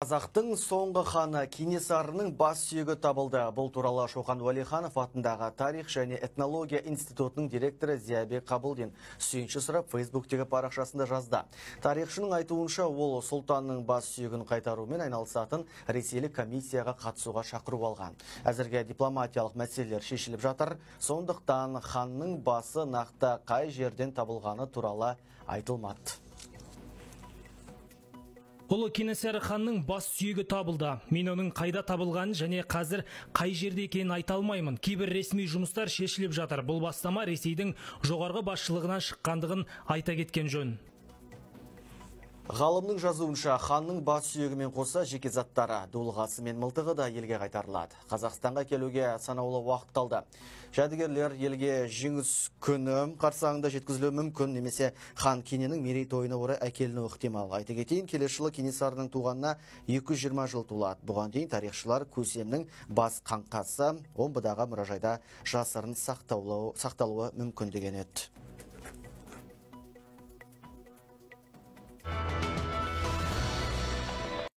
Қазақтың соңғы ханы Кенесарының бас сүйегі табылды. Бұл туралы Шоқан Уәлиханов атындағы тарих және этнология институтының директоры Зиябек Қабылдин сүйінші сұрап Фейсбуктегі парақшасында жазды. Тарихшының айтуынша, ол сұлтанның бас сүйегін қайтарумен айналысатын ресейлік комиссияға қатысуға шақыру алған. Әзірге дипломатиялық мәселелер шешіліп жатыр. Сондықтан ханның басы нақты қай жерден табылғаны туралы айтылмады. Ұлы Кенесары ханның бас сүйегі табылды. Мен оның қайда табылғанын және қазір қай жерде екенін айта алмаймын. Кейбір ресми жұмыстар шешіліп жатыр. Бұл бастама Ресейдің жоғарғы басшылығынан шыққандығын айта кеткен жөн. Ғалымның жазуынша, ханның бас сүйегімен қоса жеке заттары, дулығасы мен мылтығы да елге қайтарылады. Қазақстанға келуге санаулы уақыт қалды. Жәдігерлер елге жеңіс күні қарсаңында жеткізілуі мүмкін, немесе хан Кененің мерейтойына орай әкелінуі ықтимал. Айта кетейін, келесі жылы Кенесарының туғанына 220 жыл толады. Бұған дейін тарихшылар көсемнің бас қаңқасы Омбыдағы мұражайда жасырын сақталуы мүмкін деген еді.